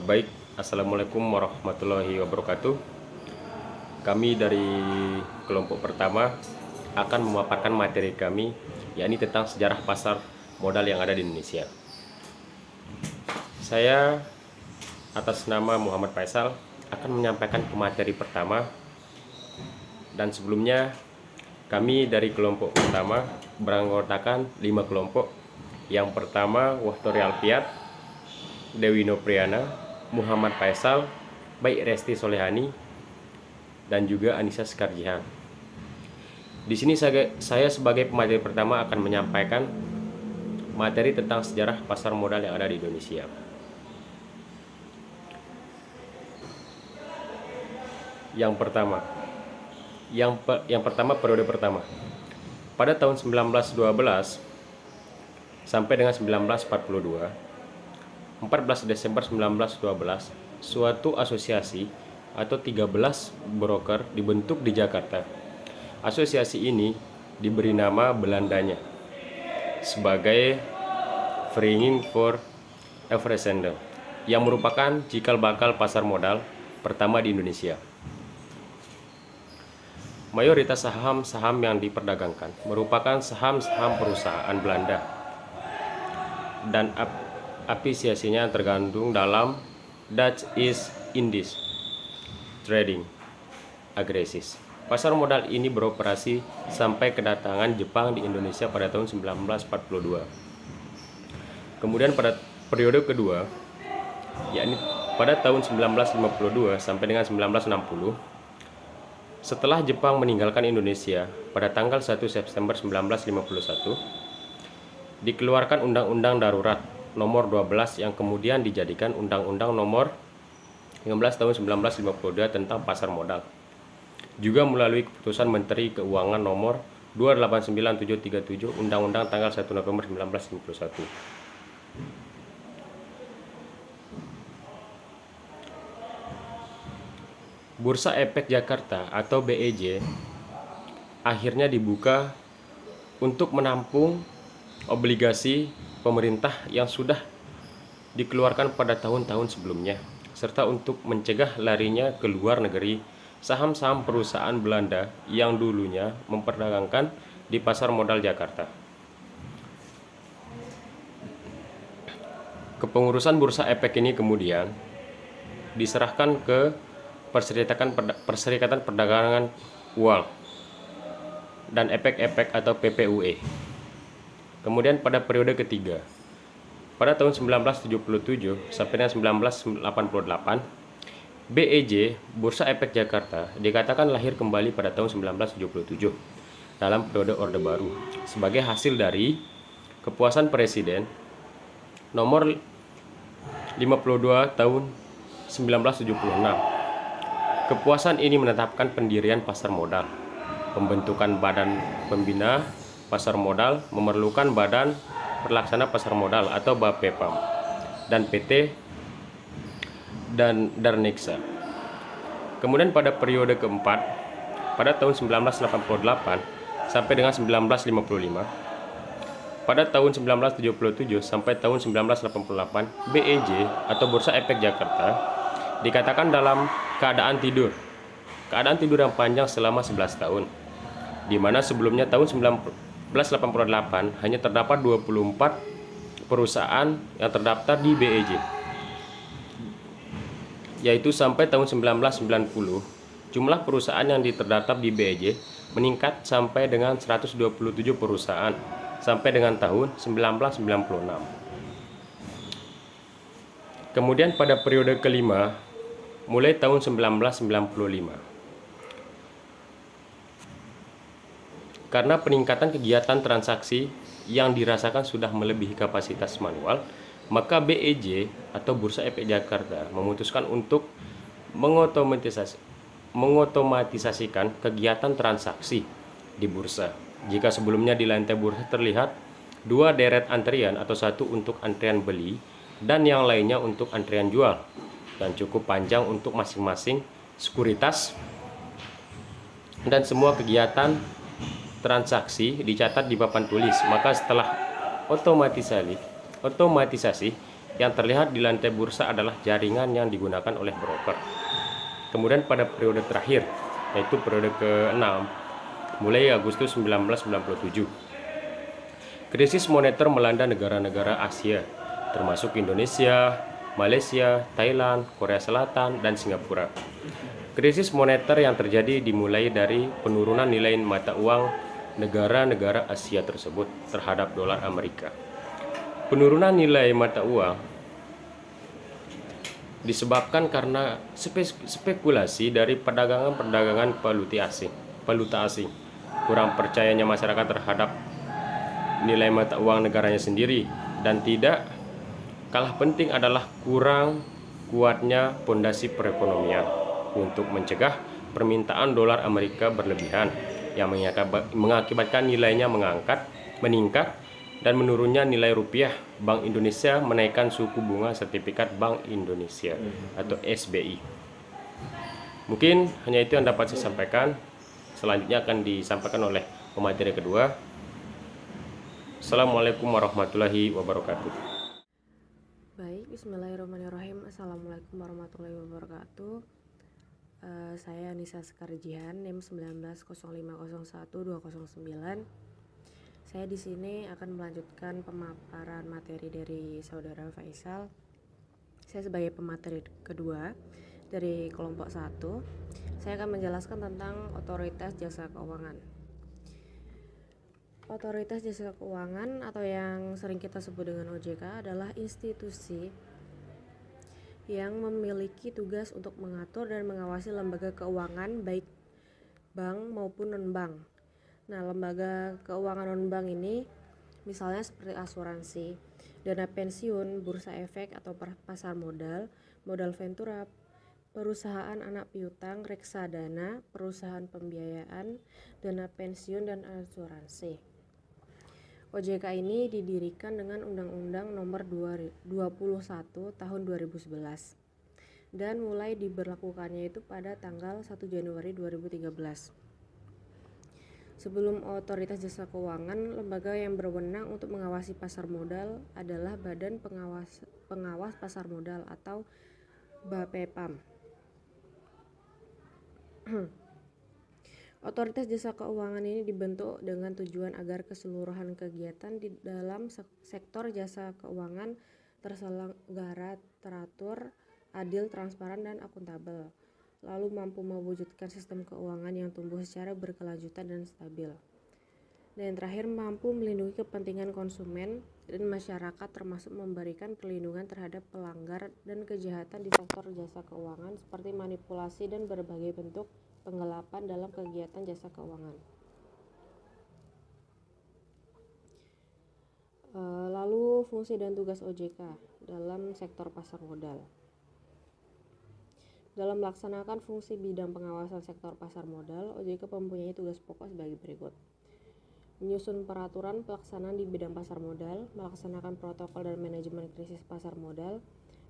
Baik, Assalamualaikum warahmatullahi wabarakatuh. Kami dari kelompok pertama akan memaparkan materi kami, yakni tentang sejarah pasar modal yang ada di Indonesia. Saya atas nama Muhammad Faisal akan menyampaikan materi pertama. Dan sebelumnya kami dari kelompok pertama beranggotakan 5 kelompok. Yang pertama Wahtori Alfiat, Dewi Nopriana, Muhammad Faisal, Baik Resti Solehani, dan juga Anissa Skarjihan. Di sini saya sebagai pemateri pertama akan menyampaikan materi tentang sejarah pasar modal yang ada di Indonesia. Yang pertama periode pertama. Pada tahun 1912 sampai dengan 1942, 14 Desember 1912, suatu asosiasi atau 13 broker dibentuk di Jakarta. Asosiasi ini diberi nama Belandanya sebagai Vereniging voor Eversender, yang merupakan cikal bakal pasar modal pertama di Indonesia. Mayoritas saham-saham yang diperdagangkan merupakan saham-saham perusahaan Belanda, dan aplikasinya tergantung dalam Dutch East Indies Trading Agressis. Pasar modal ini beroperasi sampai kedatangan Jepang di Indonesia pada tahun 1942. Kemudian pada periode kedua, yakni pada tahun 1952 sampai dengan 1960, setelah Jepang meninggalkan Indonesia pada tanggal 1 September 1951, dikeluarkan Undang-Undang Darurat nomor 12 yang kemudian dijadikan Undang-Undang nomor 15 tahun 1952 tentang pasar modal. Juga melalui keputusan Menteri Keuangan nomor 289737 Undang-Undang tanggal 1 November 1951. Bursa Efek Jakarta atau BEJ akhirnya dibuka untuk menampung obligasi pemerintah yang sudah dikeluarkan pada tahun-tahun sebelumnya, serta untuk mencegah larinya ke luar negeri saham-saham perusahaan Belanda yang dulunya memperdagangkan di pasar modal Jakarta. Kepengurusan Bursa Efek ini kemudian diserahkan ke Perserikatan Perdagangan Uang dan Efek-Efek atau PPUE. Kemudian pada periode ketiga, pada tahun 1977 sampai dengan 1988, BEJ Bursa Efek Jakarta dikatakan lahir kembali pada tahun 1977 dalam periode Orde Baru sebagai hasil dari kepuasan Presiden nomor 52 tahun 1976. Kepuasan ini menetapkan pendirian pasar modal, pembentukan badan pembina pasar modal, memerlukan badan pelaksana pasar modal atau BAPEPAM, dan PT dan Darniksa. Kemudian pada periode keempat, pada tahun 1988 sampai dengan 1955, pada tahun 1977 sampai tahun 1988, BEJ atau Bursa Efek Jakarta dikatakan dalam keadaan tidur yang panjang selama 11 tahun, di mana sebelumnya tahun 1988 hanya terdapat 24 perusahaan yang terdaftar di BEJ, yaitu sampai tahun 1990 jumlah perusahaan yang terdaftar di BEJ meningkat sampai dengan 127 perusahaan sampai dengan tahun 1996. Kemudian pada periode kelima mulai tahun 1995, karena peningkatan kegiatan transaksi yang dirasakan sudah melebihi kapasitas manual, maka BEJ atau Bursa Efek Jakarta memutuskan untuk mengotomatisasikan kegiatan transaksi di bursa. Jika sebelumnya di lantai bursa terlihat 2 deret antrian atau satu untuk antrian beli dan yang lainnya untuk antrian jual, dan cukup panjang untuk masing-masing sekuritas, dan semua kegiatan transaksi dicatat di papan tulis, maka setelah otomatisasi Yang terlihat di lantai bursa adalah jaringan yang digunakan oleh broker. Kemudian pada periode terakhir, yaitu periode ke-6, mulai Agustus 1997, krisis moneter melanda negara-negara Asia, termasuk Indonesia, Malaysia, Thailand, Korea Selatan, dan Singapura. Krisis moneter yang terjadi dimulai dari penurunan nilai mata uang negara-negara Asia tersebut terhadap dolar Amerika. Penurunan nilai mata uang disebabkan karena spekulasi dari perdagangan valuta asing, kurang percayanya masyarakat terhadap nilai mata uang negaranya sendiri, dan tidak kalah penting adalah kurang kuatnya pondasi perekonomian untuk mencegah permintaan dolar Amerika berlebihan yang mengakibatkan nilainya meningkat dan menurunnya nilai rupiah. Bank Indonesia menaikkan suku bunga sertifikat Bank Indonesia atau SBI. Mungkin hanya itu yang dapat saya sampaikan. Selanjutnya akan disampaikan oleh pemateri kedua. Assalamualaikum warahmatullahi wabarakatuh. Baik, bismillahirrahmanirrahim. Assalamualaikum warahmatullahi wabarakatuh. Saya Nisa Sekarjihan, NIM 190501209. Saya di sini akan melanjutkan pemaparan materi dari Saudara Faisal. Saya sebagai pemateri kedua dari kelompok 1. Saya akan menjelaskan tentang Otoritas Jasa Keuangan. Otoritas Jasa Keuangan atau yang sering kita sebut dengan OJK adalah institusi yang memiliki tugas untuk mengatur dan mengawasi lembaga keuangan baik bank maupun non-bank. Nah, lembaga keuangan non-bank ini misalnya seperti asuransi, dana pensiun, bursa efek atau pasar modal, modal ventura, perusahaan anak piutang, reksadana, perusahaan pembiayaan, dana pensiun, dan asuransi. OJK ini didirikan dengan Undang-Undang Nomor 21 Tahun 2011 dan mulai diberlakukannya itu pada tanggal 1 Januari 2013. Sebelum Otoritas Jasa Keuangan, lembaga yang berwenang untuk mengawasi pasar modal adalah Badan Pengawas Pasar Modal atau BAPEPAM. Otoritas Jasa Keuangan ini dibentuk dengan tujuan agar keseluruhan kegiatan di dalam sektor jasa keuangan terselenggara, teratur, adil, transparan, dan akuntabel, lalu mampu mewujudkan sistem keuangan yang tumbuh secara berkelanjutan dan stabil. Dan yang terakhir, mampu melindungi kepentingan konsumen dan masyarakat, termasuk memberikan perlindungan terhadap pelanggar dan kejahatan di sektor jasa keuangan seperti manipulasi dan berbagai bentuk penggelapan dalam kegiatan jasa keuangan. Lalu fungsi dan tugas OJK dalam sektor pasar modal. Dalam melaksanakan fungsi bidang pengawasan sektor pasar modal, OJK mempunyai tugas pokok sebagai berikut: menyusun peraturan pelaksanaan di bidang pasar modal, melaksanakan protokol dan manajemen krisis pasar modal,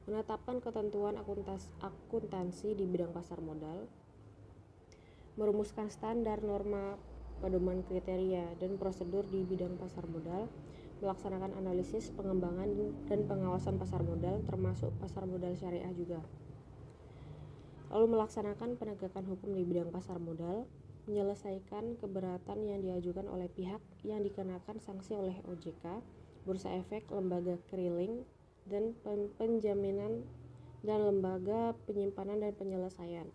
menetapkan ketentuan akuntansi di bidang pasar modal, merumuskan standar, norma, pedoman, kriteria, dan prosedur di bidang pasar modal, melaksanakan analisis, pengembangan, dan pengawasan pasar modal, termasuk pasar modal syariah juga. Lalu melaksanakan penegakan hukum di bidang pasar modal, menyelesaikan keberatan yang diajukan oleh pihak yang dikenakan sanksi oleh OJK, bursa efek, lembaga clearing, dan penjaminan, dan lembaga penyimpanan dan penyelesaian.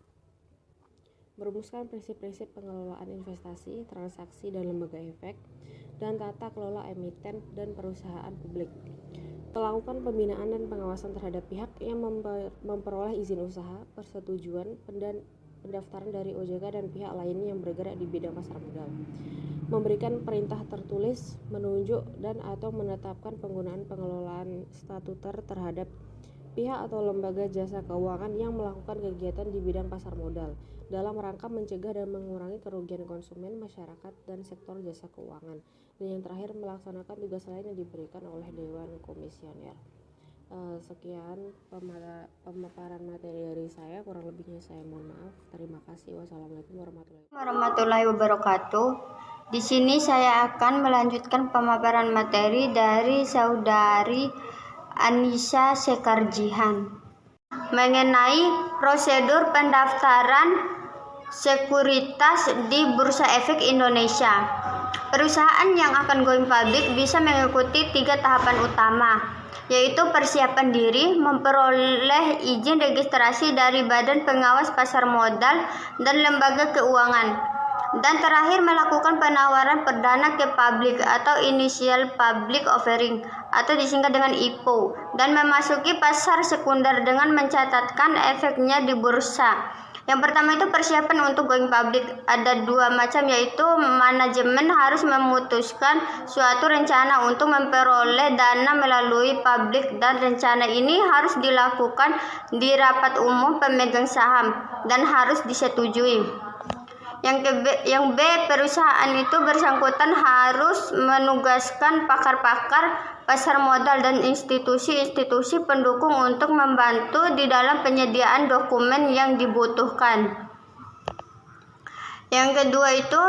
Merumuskan prinsip-prinsip pengelolaan investasi, transaksi, dan lembaga efek, dan tata kelola emiten dan perusahaan publik. Melakukan pembinaan dan pengawasan terhadap pihak yang memperoleh izin usaha, persetujuan, pendaftaran dari OJK dan pihak lainnya yang bergerak di bidang pasar modal. Memberikan perintah tertulis, menunjuk dan atau menetapkan penggunaan pengelolaan statuter terhadap pihak atau lembaga jasa keuangan yang melakukan kegiatan di bidang pasar modal dalam rangka mencegah dan mengurangi kerugian konsumen, masyarakat, dan sektor jasa keuangan. Dan yang terakhir, melaksanakan tugas lain yang diberikan oleh Dewan Komisioner. Sekian pemaparan materi dari saya, kurang lebihnya saya mohon maaf. Terima kasih. Wassalamualaikum warahmatullahi wabarakatuh. Di sini saya akan melanjutkan pemaparan materi dari Saudari Anissa Sekarjihan mengenai prosedur pendaftaran sekuritas di Bursa Efek Indonesia. Perusahaan yang akan going public bisa mengikuti 3 tahapan utama, yaitu persiapan diri, memperoleh izin registrasi dari Badan Pengawas Pasar Modal dan lembaga keuangan, dan terakhir melakukan penawaran perdana ke publik atau initial public offering atau disingkat dengan IPO, dan memasuki pasar sekunder dengan mencatatkan efeknya di bursa. Yang pertama itu persiapan untuk going public. Ada 2 macam, yaitu manajemen harus memutuskan suatu rencana untuk memperoleh dana melalui publik, dan rencana ini harus dilakukan di rapat umum pemegang saham dan harus disetujui. Yang B, perusahaan itu bersangkutan harus menugaskan pakar-pakar pasar modal dan institusi-institusi pendukung untuk membantu di dalam penyediaan dokumen yang dibutuhkan. Yang kedua itu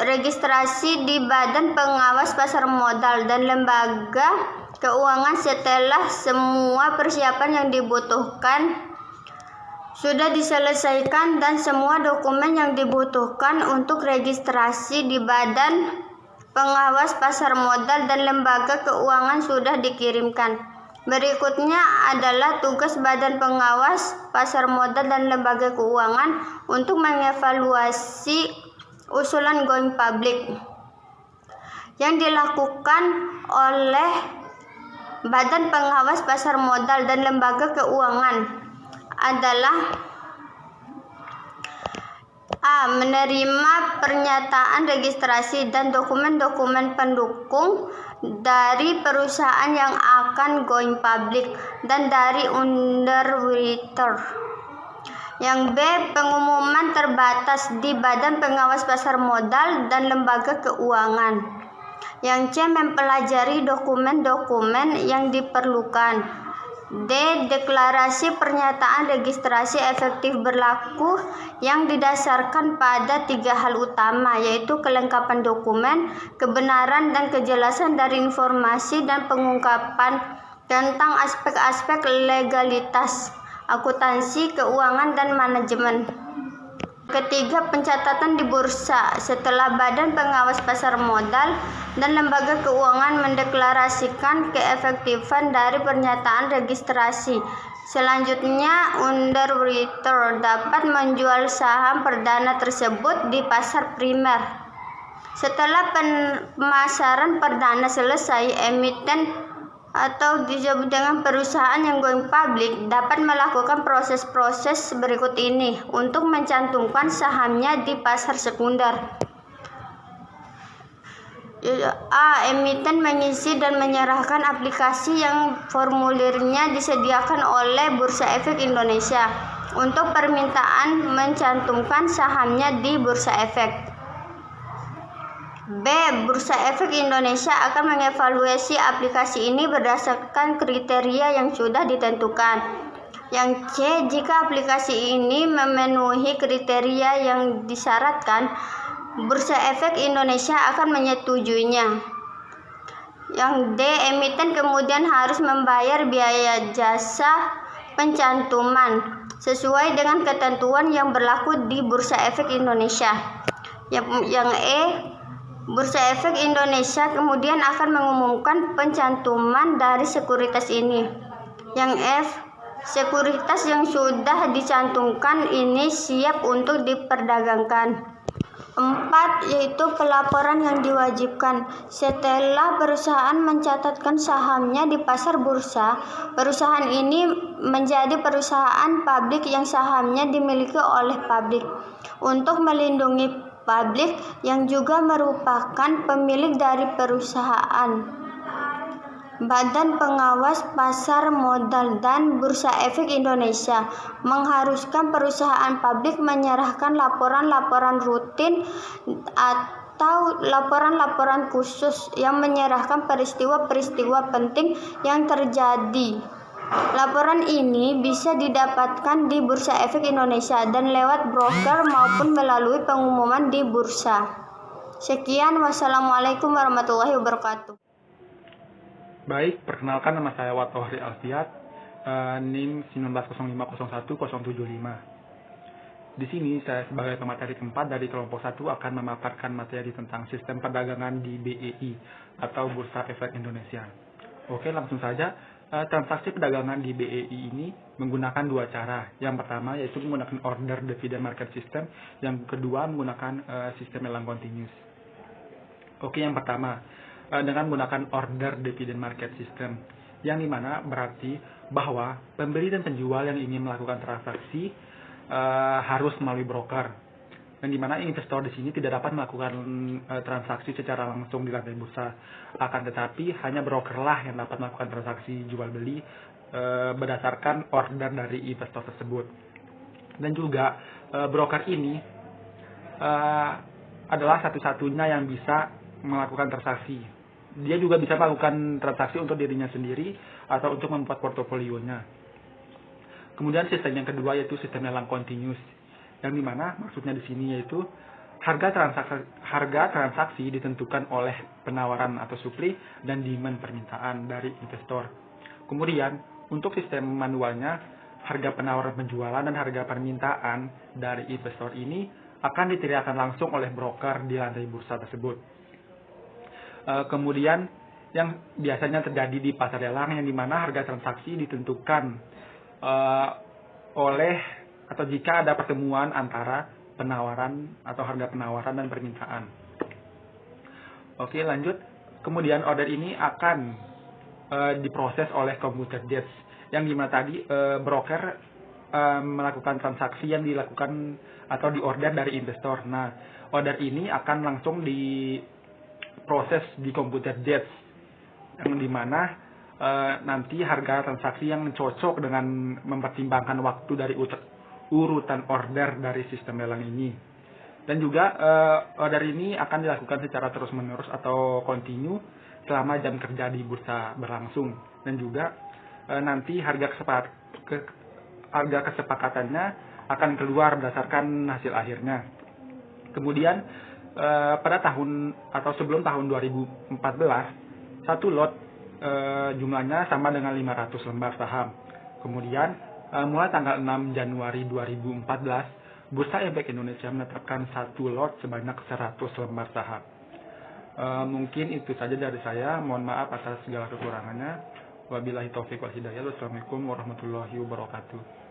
registrasi di Badan Pengawas Pasar Modal dan lembaga keuangan setelah semua persiapan yang dibutuhkan sudah diselesaikan dan semua dokumen yang dibutuhkan untuk registrasi di Badan Pengawas Pasar Modal dan lembaga keuangan sudah dikirimkan. Berikutnya adalah tugas Badan Pengawas Pasar Modal dan lembaga keuangan untuk mengevaluasi usulan going public yang dilakukan oleh Badan Pengawas Pasar Modal dan lembaga keuangan adalah A. Menerima pernyataan registrasi dan dokumen-dokumen pendukung dari perusahaan yang akan going public dan dari underwriter. Yang B. Pengumuman terbatas di Badan Pengawas Pasar Modal dan lembaga keuangan. Yang C. Mempelajari dokumen-dokumen yang diperlukan. D. Deklarasi pernyataan registrasi efektif berlaku yang didasarkan pada 3 hal utama, yaitu kelengkapan dokumen, kebenaran dan kejelasan dari informasi, dan pengungkapan tentang aspek-aspek legalitas, akuntansi, keuangan, dan manajemen. Ketiga, pencatatan di bursa. Setelah Badan Pengawas Pasar Modal dan lembaga keuangan mendeklarasikan keefektifan dari pernyataan registrasi, selanjutnya underwriter dapat menjual saham perdana tersebut di pasar primer. Setelah pemasaran perdana selesai, emiten atau disebut dengan perusahaan yang going public dapat melakukan proses-proses berikut ini untuk mencantumkan sahamnya di pasar sekunder. A. Emiten mengisi dan menyerahkan aplikasi yang formulirnya disediakan oleh Bursa Efek Indonesia untuk permintaan mencantumkan sahamnya di Bursa Efek. B. Bursa Efek Indonesia akan mengevaluasi aplikasi ini berdasarkan kriteria yang sudah ditentukan. Yang C. Jika aplikasi ini memenuhi kriteria yang disyaratkan, Bursa Efek Indonesia akan menyetujuinya. Yang D. Emiten kemudian harus membayar biaya jasa pencantuman sesuai dengan ketentuan yang berlaku di Bursa Efek Indonesia. Yang E. Bursa Efek Indonesia kemudian akan mengumumkan pencantuman dari sekuritas ini. Yang F. Sekuritas yang sudah dicantumkan ini siap untuk diperdagangkan. 4. Yaitu pelaporan yang diwajibkan. Setelah perusahaan mencatatkan sahamnya di pasar bursa, perusahaan ini menjadi perusahaan publik yang sahamnya dimiliki oleh publik. Untuk melindungi publik yang juga merupakan pemilik dari perusahaan, Badan Pengawas Pasar Modal dan Bursa Efek Indonesia mengharuskan perusahaan publik menyerahkan laporan-laporan rutin atau laporan-laporan khusus yang menyerahkan peristiwa-peristiwa penting yang terjadi. Laporan ini bisa didapatkan di Bursa Efek Indonesia dan lewat broker maupun melalui pengumuman di bursa. Sekian, wassalamualaikum warahmatullahi wabarakatuh. Baik, perkenalkan nama saya Watohri Alfiat, NIM 190517075. Di sini saya sebagai pemateri keempat dari kelompok 1 akan memaparkan materi tentang sistem perdagangan di BEI atau Bursa Efek Indonesia. Oke, langsung saja. Transaksi perdagangan di BEI ini menggunakan dua cara. Yang pertama yaitu menggunakan order dividend market system, yang kedua menggunakan sistem lelang continuous. Oke, yang pertama dengan menggunakan order dividend market system, yang dimana berarti bahwa pembeli dan penjual yang ingin melakukan transaksi harus melalui broker, yang dimana investor di sini tidak dapat melakukan transaksi secara langsung di lantai bursa, akan tetapi hanya brokerlah yang dapat melakukan transaksi jual beli berdasarkan order dari investor tersebut. Dan juga broker ini adalah satu-satunya yang bisa melakukan transaksi. Dia juga bisa melakukan transaksi untuk dirinya sendiri atau untuk membuat portofolionya. Kemudian sistem yang kedua yaitu sistem lelang continuous, yang dimana maksudnya di sini yaitu harga transaksi ditentukan oleh penawaran atau supply dan demand permintaan dari investor. Kemudian untuk sistem manualnya, harga penawaran penjualan dan harga permintaan dari investor ini akan diteriakkan langsung oleh broker di lantai bursa tersebut. Kemudian yang biasanya terjadi di pasar lelang, yang dimana harga transaksi ditentukan oleh atau jika ada pertemuan antara penawaran atau harga penawaran dan permintaan. Oke, lanjut. Kemudian order ini akan diproses oleh computer desk, yang dimana tadi broker melakukan transaksi yang dilakukan atau diorder dari investor. Nah, order ini akan langsung diproses di computer desk, yang dimana nanti harga transaksi yang cocok dengan mempertimbangkan waktu dari urutan order dari sistem lelang ini. Dan juga order ini akan dilakukan secara terus-menerus atau kontinu selama jam kerja di bursa berlangsung. Dan juga nanti harga kesepakatannya akan keluar berdasarkan hasil akhirnya. Kemudian pada tahun atau sebelum tahun 2014, satu lot jumlahnya sama dengan 500 lembar saham. Kemudian mulai tanggal 6 Januari 2014, Bursa Efek Indonesia menetapkan satu lot sebanyak 100 lembar saham. Mungkin itu saja dari saya. Mohon maaf atas segala kekurangannya. Wabillahi taufiq wal hidayah. Wassalamualaikum warahmatullahi wabarakatuh.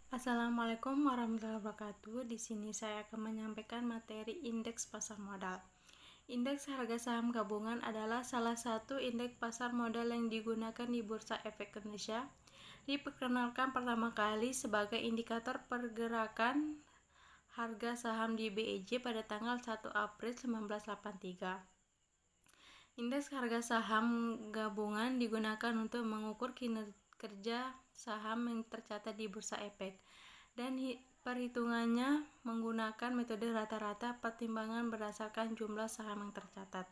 Assalamualaikum warahmatullahi wabarakatuh. Di sini saya akan menyampaikan materi indeks pasar modal. Indeks harga saham gabungan adalah salah satu indeks pasar modal yang digunakan di Bursa Efek Indonesia. Diperkenalkan pertama kali sebagai indikator pergerakan harga saham di BEJ pada tanggal 1 April 1983. Indeks harga saham gabungan digunakan untuk mengukur kinerja saham yang tercatat di Bursa Efek, dan perhitungannya menggunakan metode rata-rata pertimbangan berdasarkan jumlah saham yang tercatat.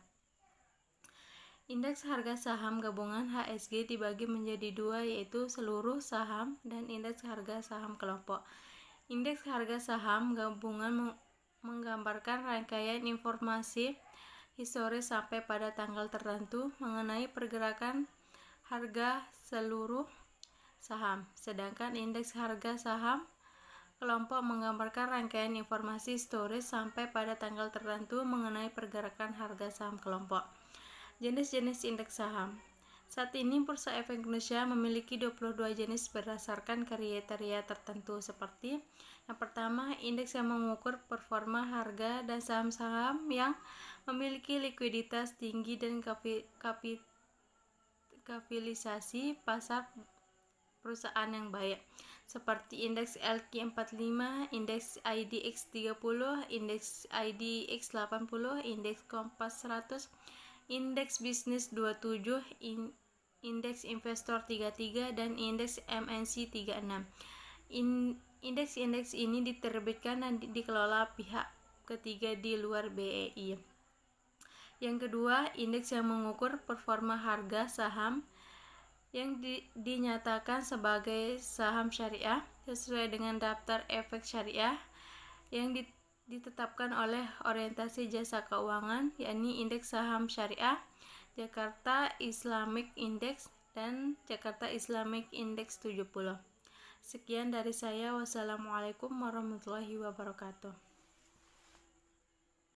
Indeks harga saham gabungan HSG dibagi menjadi dua, yaitu seluruh saham dan indeks harga saham kelompok. Indeks harga saham gabungan menggambarkan rangkaian informasi historis sampai pada tanggal tertentu mengenai pergerakan harga seluruh saham. Sedangkan indeks harga saham kelompok menggambarkan rangkaian informasi historis sampai pada tanggal tertentu mengenai pergerakan harga saham kelompok. Jenis-jenis indeks saham. Saat ini Bursa Efek Indonesia memiliki 22 jenis berdasarkan kriteria tertentu, seperti yang pertama, indeks yang mengukur performa harga dan saham-saham yang memiliki likuiditas tinggi dan kapitalisasi pasar perusahaan yang baik, seperti indeks LQ45, indeks IDX30, indeks IDX80, indeks Kompas 100, indeks bisnis 27, indeks investor 33, dan indeks MNC 36. Indeks-indeks ini diterbitkan dan dikelola pihak ketiga di luar BEI. Yang kedua, indeks yang mengukur performa harga saham yang dinyatakan sebagai saham syariah sesuai dengan daftar efek syariah yang ditetapkan oleh orientasi jasa keuangan, yakni indeks saham syariah Jakarta Islamic Index, dan Jakarta Islamic Index 70. Sekian dari saya. Wassalamualaikum warahmatullahi wabarakatuh.